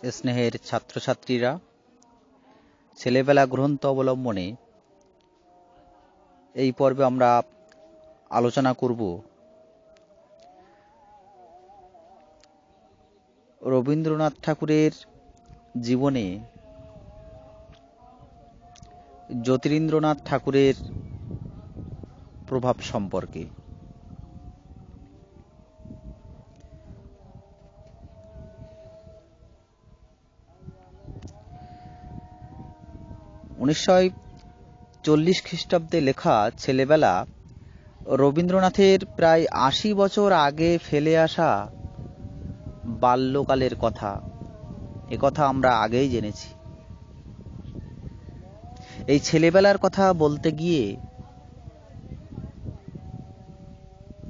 স্নেহের ছাত্রছাত্রীরা, ছেলেবেলা গ্রন্থ অবলম্বনে এই পর্বে আমরা আলোচনা করব রবীন্দ্রনাথ ঠাকুরের জীবনে জ্যোতিরিন্দ্রনাথ ঠাকুরের প্রভাব সম্পর্কে। 1940 খ্রিস্টাব্দে লেখা ছেলেবেলা রবীন্দ্রনাথের প্রায় 80 বছর আগে ফেলে আসা বাল্যকালের কথা। একথা আমরা আগেই জেনেছি। এই ছেলেবেলার কথা বলতে গিয়ে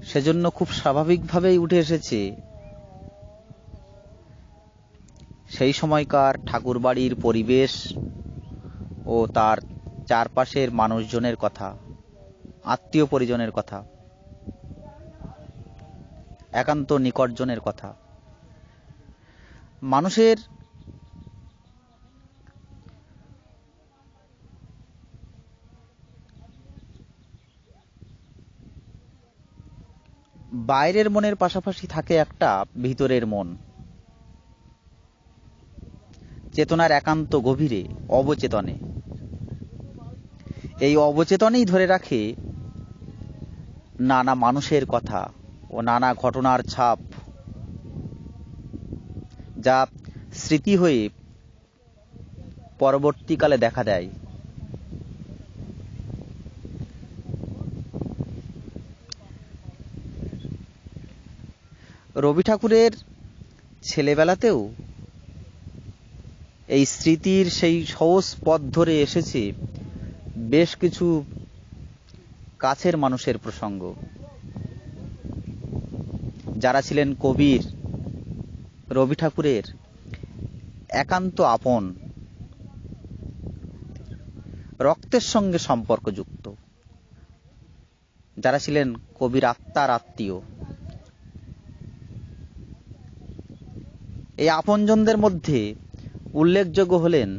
সেজন্য খুব স্বাভাবিকভাবেই উঠে এসেছে সেই সময়কার ঠাকুরবাড়ির পরিবেশ ও তার চারপাশের মানুষজনের কথা, আত্মীয় পরিজনের কথা, একান্ত নিকটজনের কথা। মানুষের বাইরের মনের পাশাপাশি থাকে একটা ভিতরের মন, চেতনার একান্ত গভীরে, অবচেতনে। এই অবচেতনেই ধরে রাখে নানা মানুষের কথা ও নানা ঘটনার ছাপ, যা স্মৃতি হয়ে পরবর্তীকালে দেখা দেয়। রবি ঠাকুরের ছেলেবেলাতেও এই স্মৃতির সেই সহজ পথ ধরে এসেছে বেশ কিছু কাছের মানুষের প্রসঙ্গ, যারা ছিলেন কবির, রবি ঠাকুরের একান্ত আপন, রক্তের সঙ্গে সম্পর্কযুক্ত, যারা ছিলেন কবির আত্মার আত্মীয়। এই আপনজনদের মধ্যে উল্লেখযোগ্য হলেন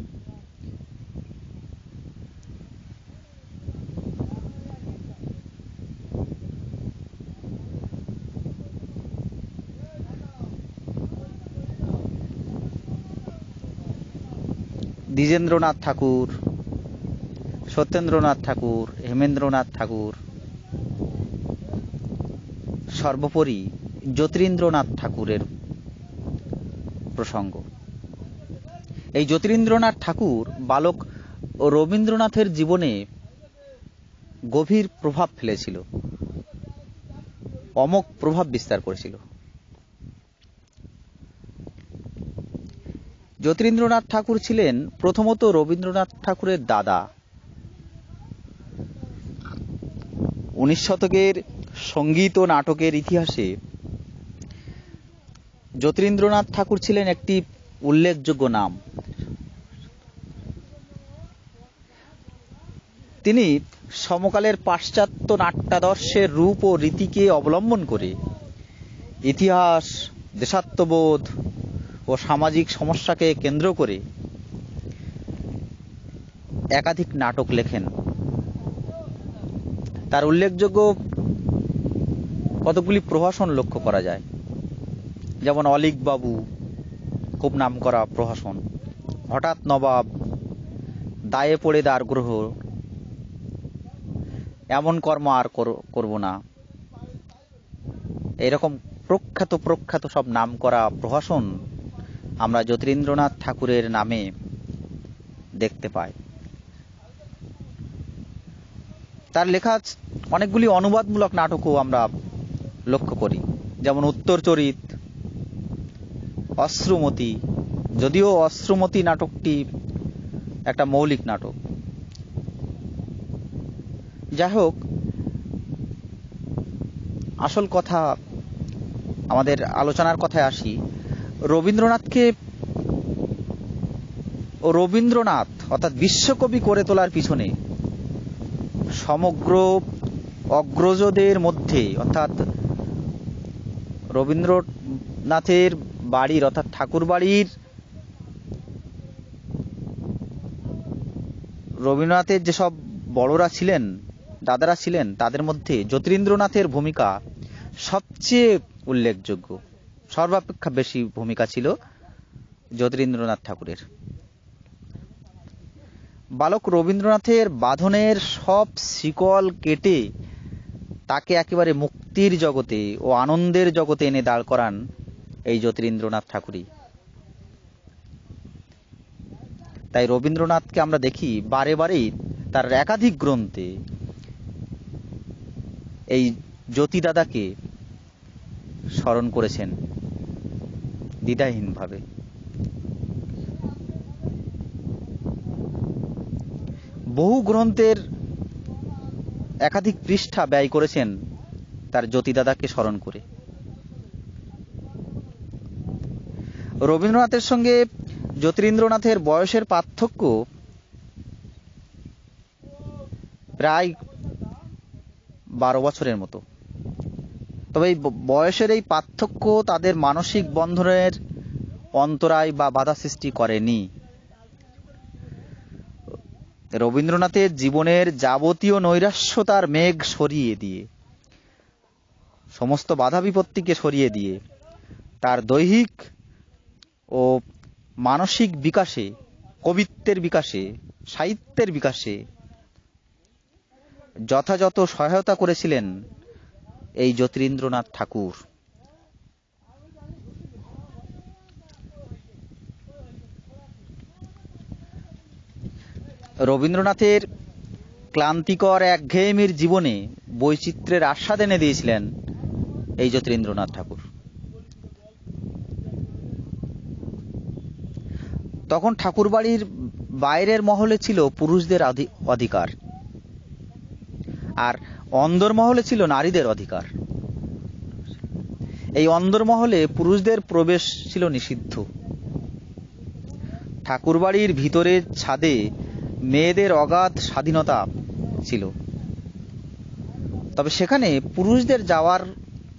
দ্বিজেন্দ্রনাথ ঠাকুর, সত্যেন্দ্রনাথ ঠাকুর, হেমেন্দ্রনাথ ঠাকুর, সর্বোপরি জ্যোতিরিন্দ্রনাথ ঠাকুরের প্রসঙ্গ। এই জ্যোতিরিন্দ্রনাথ ঠাকুর বালক রবীন্দ্রনাথের জীবনে গভীর প্রভাব ফেলেছিল, অমোঘ প্রভাব বিস্তার করেছিল। জ্যোতিরিন্দ্রনাথ ঠাকুর ছিলেন প্রথমত রবীন্দ্রনাথ ঠাকুরের দাদা। 19 শতকের সঙ্গীত ও নাটকের ইতিহাসে জ্যোতিরিন্দ্রনাথ ঠাকুর ছিলেন একটি উল্লেখযোগ্য নাম। তিনি সমকালের পাশ্চাত্য নাট্যাদর্শের রূপ ও রীতিকে অবলম্বন করে ইতিহাস, দেশাত্মবোধ ও সামাজিক সমস্যাকে কেন্দ্র করে একাধিক নাটক লেখেন। তার উল্লেখযোগ্য কতগুলি প্রহসন লক্ষ্য করা যায়, যেমন অলীক বাবু, খুব নামকরা প্রহসন, হঠাৎ নবাব, দায়ে পড়ে দ্বার গ্রহ, এমন কর্ম আর করব না, এরকম প্রখ্যাত সব নাম করা প্রহসন আমরা জ্যোতিরিন্দ্রনাথ ঠাকুরের নামে দেখতে পাই। তার লেখা অনেকগুলি অনুবাদমূলক নাটকও আমরা লক্ষ্য করি, যেমন উত্তরচরিত, অশ্রুমতি। যদিও অশ্রুমতি নাটকটি একটা মৌলিক নাটক। যাই হোক, আসল কথা, আমাদের আলোচনার কথায় আসি। রবীন্দ্রনাথ অর্থাৎ বিশ্বকবি করে তোলার পিছনে সমগ্র অগ্রজদের মধ্যে, অর্থাৎ রবীন্দ্রনাথের বাড়ির অর্থাৎ ঠাকুর বাড়ির রবীন্দ্রনাথের যেসব বড়রা ছিলেন, দাদারা ছিলেন, তাদের মধ্যে জ্যোতিরিন্দ্রনাথের ভূমিকা সবচেয়ে উল্লেখযোগ্য। সর্বাপেক্ষা বেশি ভূমিকা ছিল জ্যোতিরিন্দ্রনাথ ঠাকুরের। বালক রবীন্দ্রনাথের বাঁধনের সব শিকল কেটে তাকে একেবারে মুক্তির জগতে ও আনন্দের জগতে এনে দাঁড় করান এই জ্যোতিরিন্দ্রনাথ ঠাকুরই। তাই রবীন্দ্রনাথকে আমরা দেখি বারে বারেই তার একাধিক গ্রন্থে এই জ্যোতি দাদাকে স্মরণ করেছেন দ্বিধাহীনভাবে। বহু গ্রন্থের একাধিক পৃষ্ঠা ব্যয় করেছেন তার জ্যোতি দাদাকে স্মরণ করে। রবীন্দ্রনাথের সঙ্গে জ্যোতিরিন্দ্রনাথের বয়সের পার্থক্য প্রায় 12 বছরের মতো। তবে এই বয়সের এই পার্থক্য তাদের মানসিক বন্ধনের অন্তরায় বা বাধা সৃষ্টি করেনি। রবীন্দ্রনাথের জীবনের যাবতীয় নৈরাশ্যতার মেঘ সরিয়ে দিয়ে, সমস্ত বাধা বিপত্তিকে সরিয়ে দিয়ে তার দৈহিক ও মানসিক বিকাশে, কবিত্বের বিকাশে, সাহিত্যের বিকাশে যথাযথ সহায়তা করেছিলেন এই জ্যোতিরিন্দ্রনাথ ঠাকুর। রবীন্দ্রনাথের ক্লান্তিকর একঘেয়েমির জীবনে বৈচিত্র্যের আস্বাদ এনে দিয়েছিলেন এই জ্যোতিরিন্দ্রনাথ ঠাকুর। তখন ঠাকুরবাড়ির বাইরের মহলে ছিল পুরুষদের অধিকার, আর অন্দরমহলে ছিল নারীদের অধিকার। এই অন্দরমহলে পুরুষদের প্রবেশ ছিল নিষিদ্ধ। ঠাকুরবাড়ির ভিতরের ছাদে মেয়েদের অগাধ স্বাধীনতা ছিল, তবে সেখানে পুরুষদের যাওয়ার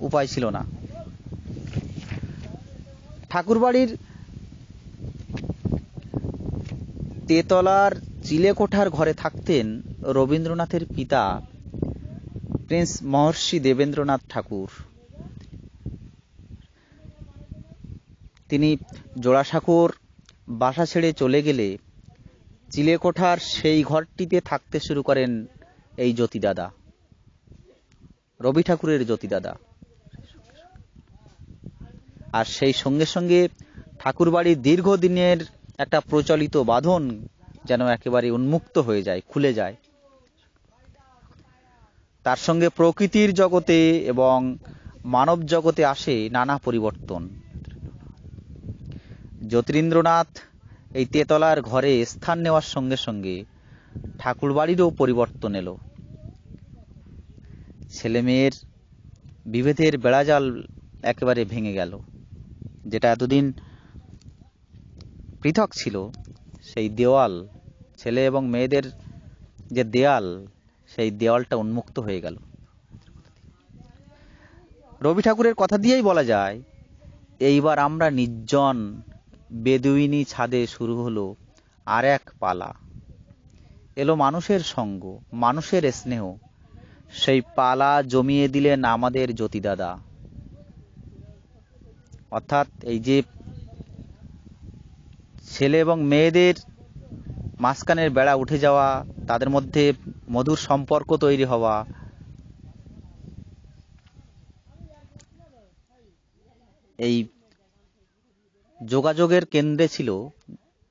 উপায় ছিল না। ঠাকুরবাড়ির তেতলার চিলেকোঠার ঘরে থাকতেন রবীন্দ্রনাথের পিতা প্রিন্স মহর্ষি দেবেন্দ্রনাথ ঠাকুর। তিনি জোড়াসাঁকোর বাসা ছেড়ে চলে গেলে চিলেকোঠার সেই ঘরটিতে থাকতে শুরু করেন এই জ্যোতি দাদা, রবি ঠাকুরের জ্যোতি দাদা। আর সেই সঙ্গে সঙ্গে ঠাকুরবাড়ির দীর্ঘদিনের একটা প্রচলিত বাঁধন যেন একেবারে উন্মুক্ত হয়ে যায়, খুলে যায়। তার সঙ্গে প্রকৃতির জগতে এবং মানব জগতে আসে নানা পরিবর্তন। জ্যোতিরিন্দ্রনাথ এই তেতলার ঘরে স্থান নেওয়ার সঙ্গে সঙ্গে ঠাকুরবাড়িরও পরিবর্তন এলো। ছেলে মেয়ের বিভেদের বেড়াজাল একেবারে ভেঙে গেল। যেটা এতদিন পৃথক ছিল, সেই দেওয়াল, ছেলে এবং মেয়েদের যে দেয়াল, সেই দেওয়ালটা উন্মুক্ত হয়ে গেল। রবি ঠাকুরের কথা দিয়েই বলা যায়, এইবার আমরা নির্জন বেদুইনি ছাদে শুরু হলো আর এক পালা। এলো মানুষের সঙ্গ, মানুষের স্নেহ, সেই পালা জমিয়ে দিলেন আমাদের জ্যোতি দাদা। অর্থাৎ এই যে ছেলে এবং মেয়েদের মাঝখানের বেড়া উঠে যাওয়া, তাদের মধ্যে মধুর সম্পর্ক তৈরি হওয়া, এই যোগাযোগের কেন্দ্রে ছিল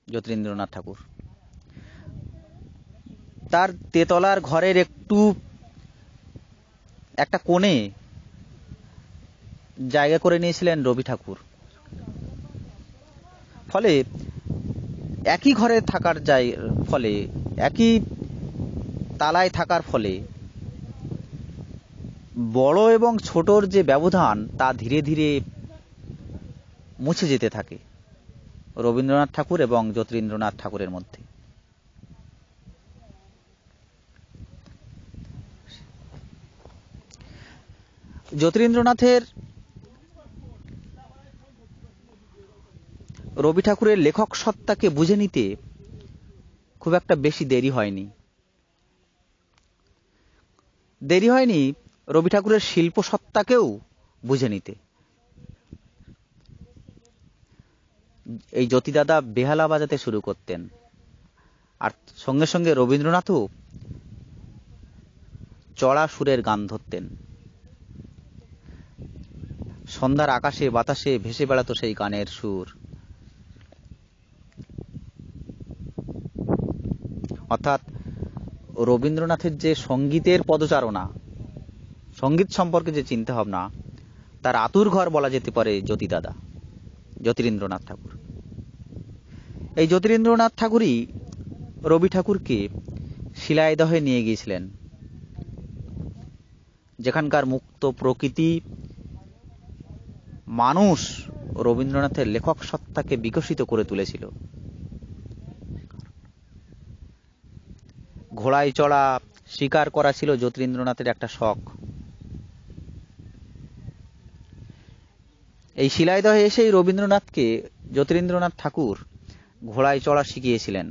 জ্যোতিরিন্দ্রনাথ ঠাকুর। তার তেতলার ঘরের একটা কোণে জায়গা করে নিয়েছিলেন রবি ঠাকুর। ফলে একই ঘরে থাকার ফলে, একই তালায় থাকার ফলে বড় এবং ছোটর যে ব্যবধান, তা ধীরে ধীরে মুছে যেতে থাকে রবীন্দ্রনাথ ঠাকুর এবং জ্যোতিরিন্দ্রনাথ ঠাকুরের মধ্যে। জ্যোতিরিন্দ্রনাথের রবি ঠাকুরের লেখক সত্তাকে বুঝে নিতে খুব একটা বেশি দেরি হয়নি রবি ঠাকুরের শিল্প সত্তাকেও বুঝে নিতে। এই জ্যোতিদাদা বেহালা বাজাতে শুরু করতেন, আর সঙ্গে সঙ্গে রবীন্দ্রনাথও চড়া সুরের গান ধরতেন। সন্ধ্যার আকাশে বাতাসে ভেসে বেড়াতো সেই গানের সুর। অর্থাৎ রবীন্দ্রনাথের যে সঙ্গীতের পদচারণা, সঙ্গীত সম্পর্কে যে চিন্তা ভাবনা, তার আতুর ঘর বলা যেতে পারে জ্যোতিদাদা, জ্যোতিরিন্দ্রনাথ ঠাকুর। এই জ্যোতিরিন্দ্রনাথ ঠাকুরই রবি ঠাকুরকে শিলাইদহে নিয়ে গিয়েছিলেন, যেখানকার মুক্ত প্রকৃতি মানুষ রবীন্দ্রনাথের লেখক সত্তাকে বিকশিত করে তুলেছিল। ঘোড়ায় চড়া, শিকার করা ছিল জ্যোতিরিন্দ্রনাথের একটা শখ। এই শিলাইদহে এসেই রবীন্দ্রনাথকে জ্যোতিরিন্দ্রনাথ ঠাকুর ঘোড়ায় চড়া শিখিয়েছিলেন।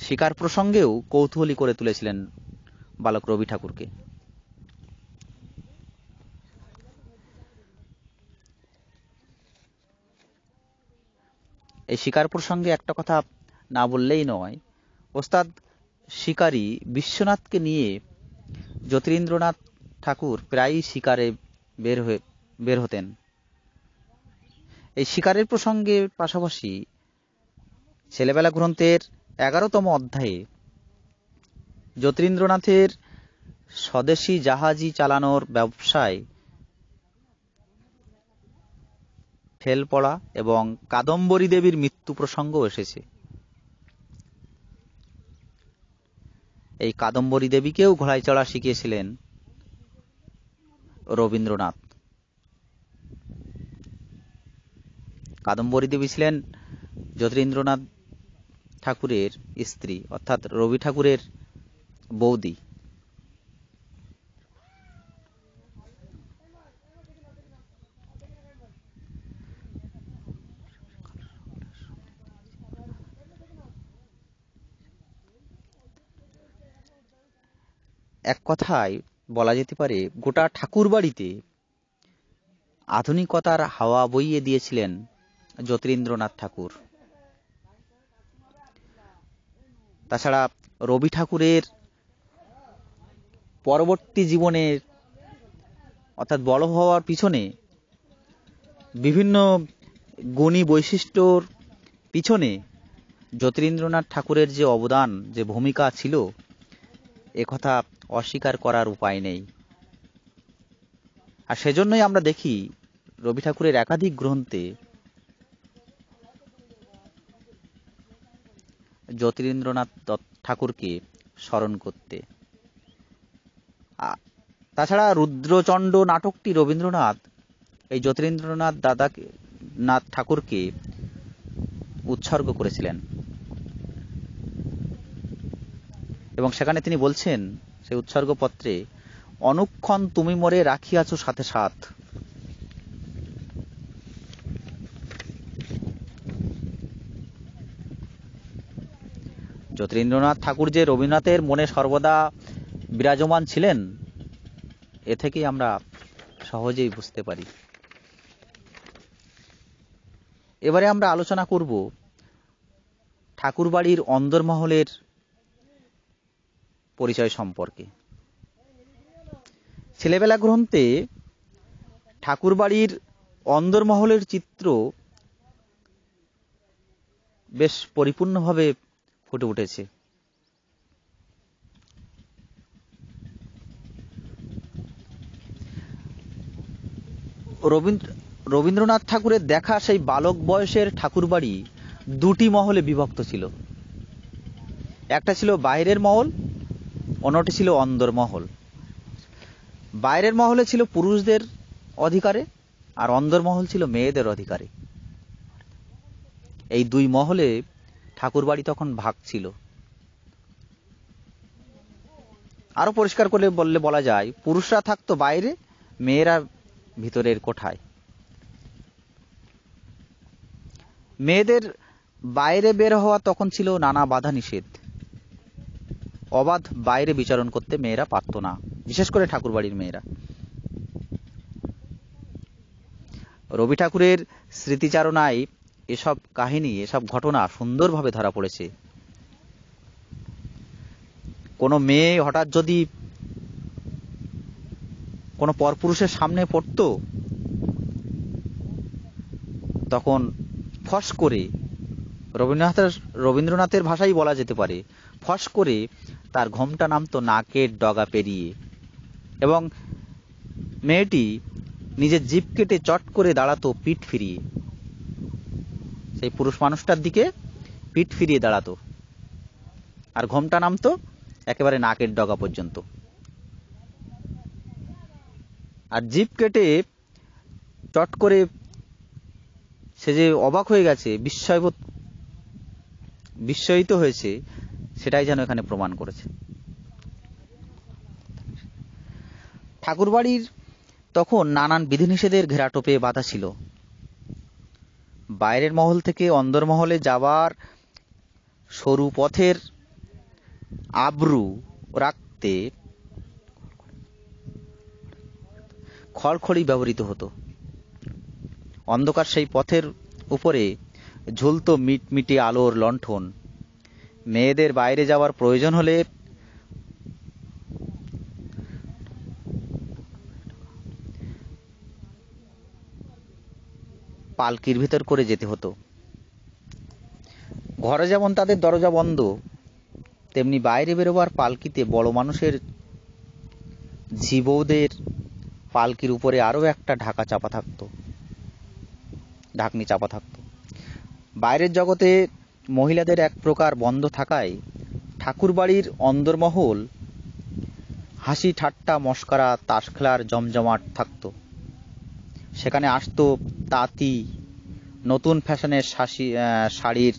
শিকার প্রসঙ্গেও কৌতূহলী করে তুলেছিলেন বালক রবি ঠাকুরকে। এই শিকার প্রসঙ্গে একটা কথা না বললেই নয়, ওস্তাদ শিকারী বিশ্বনাথকে নিয়ে জ্যোতিরিন্দ্রনাথ ঠাকুর প্রায়ই শিকারে বের হতেন। এই শিকারের প্রসঙ্গে পাশাপাশি ছেলেবেলা গ্রন্থের 11তম অধ্যায়ে জ্যোতিরিন্দ্রনাথের স্বদেশী জাহাজি চালানোর ব্যবসায় ফেল পড়া এবং কাদম্বরী দেবীর মৃত্যু প্রসঙ্গ এসেছে। এই কাদম্বরী দেবীকেও ঘোড়ায় চড়া শিখিয়েছিলেন রবীন্দ্রনাথ। কাদম্বরী দেবী ছিলেন জ্যোতিরিন্দ্রনাথ ঠাকুরের স্ত্রী, অর্থাৎ রবি ঠাকুরের বৌদি। এক কথায় বলা যেতে পারে গোটা ঠাকুর বাড়িতে আধুনিকতার হাওয়া বইয়ে দিয়েছিলেন জ্যোতিরিন্দ্রনাথ ঠাকুর। তাছাড়া রবি ঠাকুরের পরবর্তী জীবনের অর্থাৎ বড় হওয়ার পিছনে বিভিন্ন গুণী বৈশিষ্ট্যর পিছনে জ্যোতিরিন্দ্রনাথ ঠাকুরের যে অবদান, যে ভূমিকা ছিল, একথা অস্বীকার করার উপায় নেই। আর সেজন্যই আমরা দেখি রবি ঠাকুরের একাধিক গ্রন্থে জ্যোতিরিন্দ্রনাথ ঠাকুরকে স্মরণ করতে। তাছাড়া রুদ্রচণ্ড নাটকটি রবীন্দ্রনাথ এই জ্যোতিরিন্দ্রনাথ নাথ ঠাকুরকে উৎসর্গ করেছিলেন, এবং সেখানে তিনি বলছেন সেই উৎসর্গপত্রে, অনুক্ষণ তুমি মোরে রাখিয়াছ সাথে সাথ। জ্যোতিরিন্দ্রনাথ ঠাকুর যে রবীন্দ্রনাথের মনে সর্বদা বিরাজমান ছিলেন, এ থেকেই আমরা সহজেই বুঝতে পারি। এবারে আমরা আলোচনা করব ঠাকুরবাড়ির অন্দরমহলের পরিচয় সম্পর্কে। ছেলেবেলা গ্রন্থে ঠাকুরবাড়ির অন্দরমহলের চিত্র বেশ পরিপূর্ণভাবে ফুটে উঠেছে। রবীন্দ্রনাথ ঠাকুরের দেখা সেই বালক বয়সের ঠাকুরবাড়ি দুটি মহলে বিভক্ত ছিল। একটা ছিল বাইরের মহল, অন্যটি ছিল অন্দরমহল। বাইরের মহলে ছিল পুরুষদের অধিকারে, আর অন্দরমহল ছিল মেয়েদের অধিকারে। এই দুই মহলে ঠাকুরবাড়ি তখন ভাগ ছিল। আরো পরিষ্কার করে বলা যায়, পুরুষরা থাকতো বাইরে, মেয়েরা ভিতরের কোঠায়। মেয়েদের বাইরে বের হওয়া তখন ছিল নানা বাধা নিষেধ। অবাধ বাইরে বিচরণ করতে মেয়েরা পারত না, বিশেষ করে ঠাকুরবাড়ির মেয়েরা। রবি ঠাকুরের স্মৃতিচারণায় এসব কাহিনী, এসব ঘটনা সুন্দরভাবে ধরা পড়েছে। কোনো মেয়ে হঠাৎ যদি কোনো পরপুরুষের সামনে পড়ত, তখন ফস করে, রবীন্দ্রনাথের ভাষাই বলা যেতে পারে, ফস করে তার ঘোমটা নামতো নাকের ডগা পেরিয়ে, এবং মেয়েটি নিজের জিভ কেটে চট করে দাঁড়াতো পিঠ ফিরিয়ে, সেই পুরুষ মানুষটার দিকে পিঠ ফিরিয়ে দাঁড়াতো, আর ঘোমটা নামতো একেবারে নাকের ডগা পর্যন্ত। আর জিভ কেটে চট করে সে যে অবাক হয়ে গেছে, বিস্ময়িত হয়েছে, সেটাই যেন এখানে প্রমাণ করেছে। ঠাকুরবাড়ির তখন নানান বিধিনিষেধের ঘেরাটোপে বাধা ছিল। বাইরের মহল থেকে অন্দরমহলে যাবার সরু পথের আবরু রাখতে খড়খড়ি ব্যবহৃত হতো। অন্ধকার সেই পথের উপরে ঝুলতো মিটমিটে আলোর লণ্ঠন। মেয়েদের বাইরে যাওয়ার প্রয়োজন হলে পালকির ভিতর করে যেতে হতো। ঘরে যেমন তাদের দরজা বন্ধ, তেমনি বাইরে বেরোবার পালকিতে বড় মানুষের ঝিবৌদের পালকির উপরে আরো একটা ঢাকনি চাপা থাকতো। বাইরের জগতে মহিলাদের এক প্রকার বন্ধ থাকায় ঠাকুরবাড়ির অন্দরমহল হাসি ঠাট্টা মশকরা তাস খেলার জমজমাট থাকতো। সেখানে আসতো তাঁতি, নতুন ফ্যাশনের শাড়ির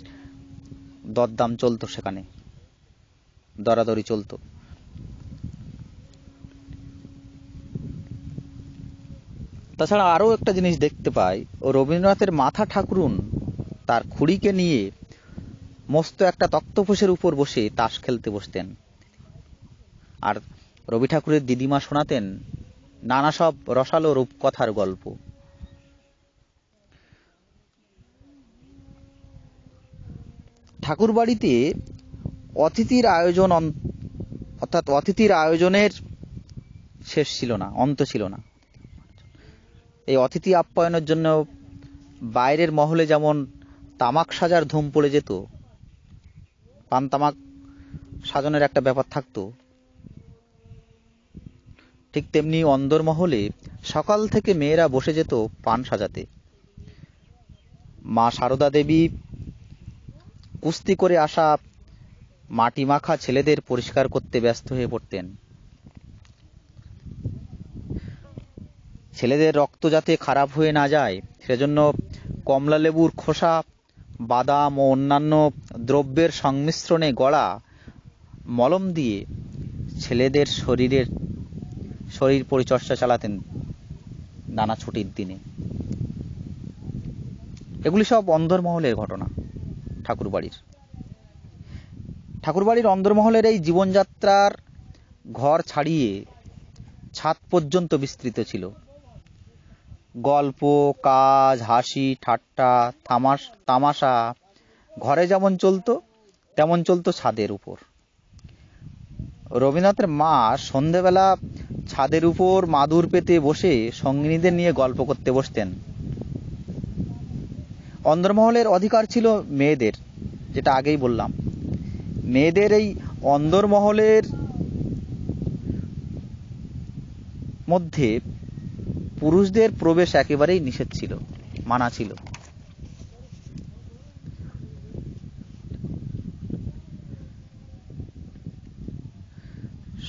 দরদাম চলতো, সেখানে দরাদরি চলতো। তাছাড়া আরো একটা জিনিস দেখতে পাই, রবীন্দ্রনাথের মাথা ঠাকুরুন তার খুড়িকে নিয়ে মস্ত একটা তক্তপোষের উপর বসে তাস খেলতে বসতেন, আর রবি ঠাকুরের দিদিমা শোনাতেন নানা সব রসালো রূপকথার গল্প। ঠাকুরবাড়িতে অতিথির আয়োজন, অর্থাৎ অতিথির আয়োজনের শেষ ছিল না, অন্ত ছিল না। এই অতিথি আপ্যায়নের জন্য বাইরের মহলে যেমন তামাক সাজার ধুম পড়ে যেত, পান তামাক সাজানোর একটা ব্যাপার থাকতো, ঠিক তেমনি অন্দরমহলে সকাল থেকে মেয়েরা বসে যেত পান সাজাতে। মা সারদা দেবী কুস্তি করে আসা মাটি মাখা ছেলেদের পরিষ্কার করতে ব্যস্ত হয়ে পড়তেন। ছেলেদের রক্ত যাতে খারাপ হয়ে না যায় সেজন্য কমলা লেবুর খোসা, বাদাম ও অন্যান্য দ্রব্যের সংমিশ্রণে গড়া মলম দিয়ে ছেলেদের শরীর পরিচর্যা চালাতেন নানা ছুটির দিনে। এগুলি সব অন্দরমহলের ঘটনা। ঠাকুরবাড়ির অন্দরমহলের এই জীবনযাত্রার ঘর ছাড়িয়ে ছাদ পর্যন্ত বিস্তৃত ছিল। গল্প, কাজ, হাসি ঠাট্টা, তামাশা ঘরে যেমন চলতো তেমন চলতো ছাদের উপর। রবীন্দ্রনাথের মা সন্ধেবেলা ছাদের উপর মাদুর পেতে বসে সঙ্গিনীদের নিয়ে গল্প করতে বসতেন। অন্দরমহলের অধিকার ছিল মেয়েদের, যেটা আগেই বললাম। মেয়েদের এই অন্দরমহলের মধ্যে পুরুষদের প্রবেশ একেবারেই নিষেধ ছিল, মানা ছিল।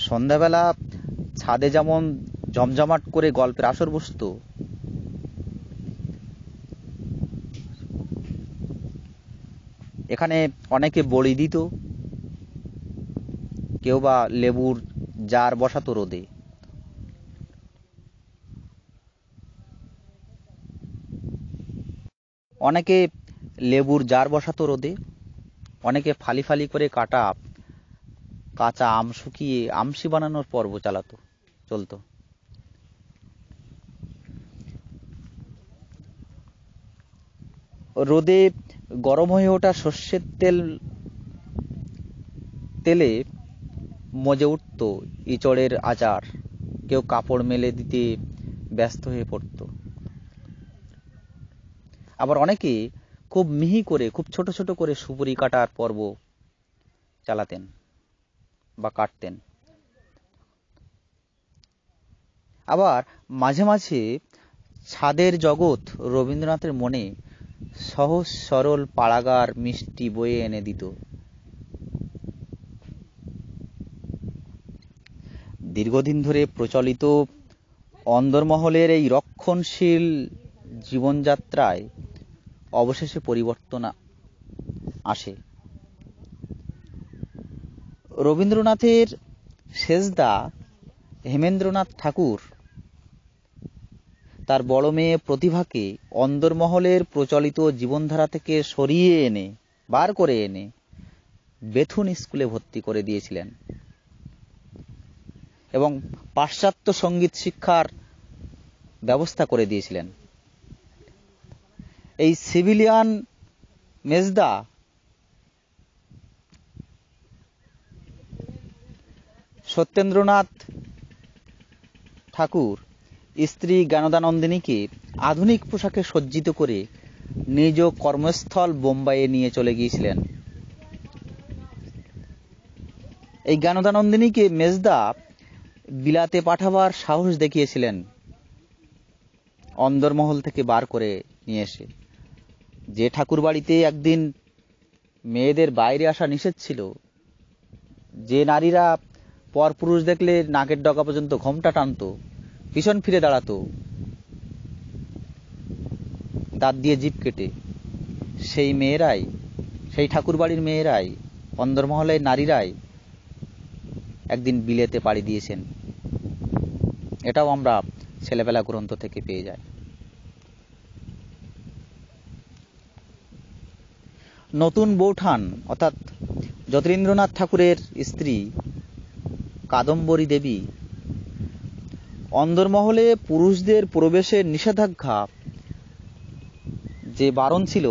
সন্ধ্যাবেলা ছাদে যেমন জমজমাট করে গল্পের আসর বসতো, এখানে অনেকে বড়ি দিত, কেউ বা লেবুর জার বসাতো রোদে। অনেকে লেবুর জার বসাতো রোদে, অনেকে ফালি ফালি করে কাঁচা আম শুকিয়ে আমসি বানানোর পর্ব চলতো। রোদে গরম হয়ে ওঠা সর্ষের তেলে মজে উঠত ইচড়ের আচার, কেউ কাপড় মেলে দিতে ব্যস্ত হয়ে পড়ত। আবার অনেকে খুব মিহি করে, খুব ছোট ছোট করে সুপুরি কাটার পর্ব চালাতেন বা কাটতেন। আবার মাঝে মাঝে ছাদের জগৎ রবীন্দ্রনাথের মনে সহজ সরল পাড়াগার মিষ্টি বয়ে এনে দিত। দীর্ঘদিন ধরে প্রচলিত অন্দরমহলের এই রক্ষণশীল জীবনযাত্রায় অবশেষে পরিবর্তন আসে। রবীন্দ্রনাথের শেষদা হেমেন্দ্রনাথ ঠাকুর তার বড় মেয়ে প্রতিভাকে অন্দরমহলের প্রচলিত জীবনধারা থেকে সরিয়ে এনে, বার করে এনে বেথুন স্কুলে ভর্তি করে দিয়েছিলেন এবং পাশ্চাত্য সঙ্গীত শিক্ষার ব্যবস্থা করে দিয়েছিলেন। এই সিভিলিয়ান মেজদা সত্যেন্দ্রনাথ ঠাকুর স্ত্রী জ্ঞানদানন্দিনীকে আধুনিক পোশাকে সজ্জিত করে নিজ কর্মস্থল বোম্বাইয়ে নিয়ে চলে গিয়েছিলেন। এই জ্ঞানদানন্দিনীকে মেজদা বিলাতে পাঠাবার সাহস দেখিয়েছিলেন অন্দরমহল থেকে বার করে নিয়ে এসে। যে ঠাকুর বাড়িতে একদিন মেয়েদের বাইরে আসা নিষেধ ছিল, যে নারীরা পরপুরুষ দেখলে নাকের ডগা পর্যন্ত ঘোমটা টানতো, পিছন ফিরে দাঁড়াতো দাঁত দিয়ে জিভ কেটে, সেই ঠাকুর বাড়ির মেয়েরাই, অন্দরমহলের নারীরাই একদিন বিলেতে পাড়ি দিয়েছেন। এটাও আমরা ছেলেবেলা গ্রন্থ থেকে পেয়ে যাই। নতুন বৌঠান অর্থাৎ যতীন্দ্রনাথ ঠাকুরের স্ত্রী কাদম্বরী দেবী অন্দরমহলে পুরুষদের প্রবেশের নিষেধাজ্ঞা যে বারণ ছিল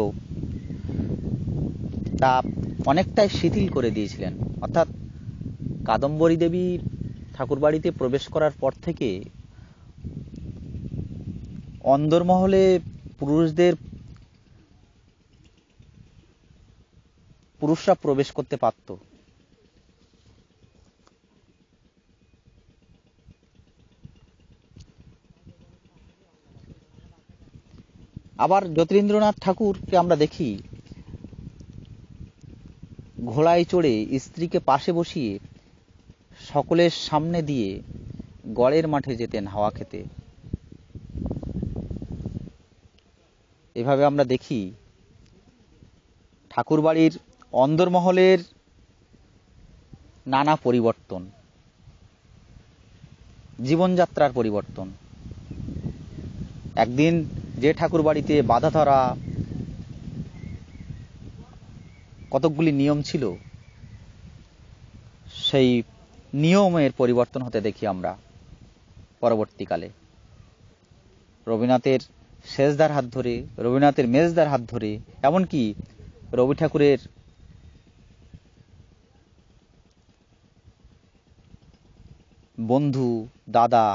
তা অনেকটাই শিথিল করে দিয়েছিলেন। অর্থাৎ কাদম্বরী দেবী ঠাকুরবাড়িতে প্রবেশ করার পর থেকে অন্দরমহলে পুরুষরা প্রবেশ করতে পারত। আবার যতীন্দ্রনাথ ঠাকুরকে আমরা দেখি ঘোড়ায় চড়ে স্ত্রীকে পাশে বসিয়ে সকলের সামনে দিয়ে গড়ের মাঠে যেতেন হাওয়া খেতে। এভাবে আমরা দেখি ঠাকুরবাড়ির অন্দরমহলের নানা পরিবর্তন, জীবনযাত্রার পরিবর্তন। একদিন যে ঠাকুর বাড়িতে বাধা ধরা কতকগুলি নিয়ম ছিল, সেই নিয়মের পরিবর্তন হতে দেখি আমরা পরবর্তীকালে। রবীন্দ্রনাথের শেষদার হাত ধরে, রবীন্দ্রনাথের মেজদার হাত ধরে, এমনকি রবি ঠাকুরের বন্ধু দাদা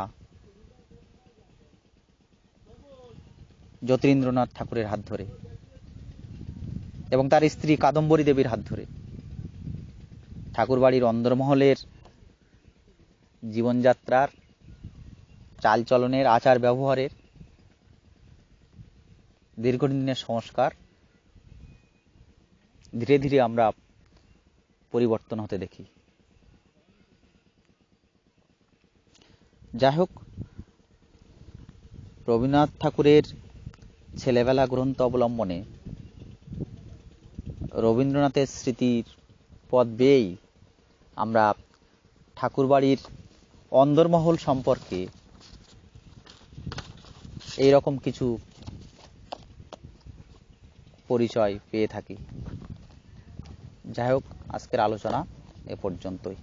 যতীন্দ্রনাথ ঠাকুরের হাত ধরে এবং তার স্ত্রী কাদম্বরী দেবীর হাত ধরে ঠাকুরবাড়ির অন্দরমহলের জীবনযাত্রার, চালচলনের, আচার ব্যবহারের দীর্ঘদিনের সংস্কার ধীরে ধীরে আমরা পরিবর্তন হতে দেখি। যাই হোক, রবীন্দ্রনাথ ঠাকুরের ছেলেবেলা গ্রন্থ অবলম্বনে রবীন্দ্রনাথের স্মৃতির পথ বেয়েই আমরা ঠাকুরবাড়ির অন্দরমহল সম্পর্কে এইরকম কিছু পরিচয় পেয়ে থাকি। যাই হোক, আজকের আলোচনা এ পর্যন্তই।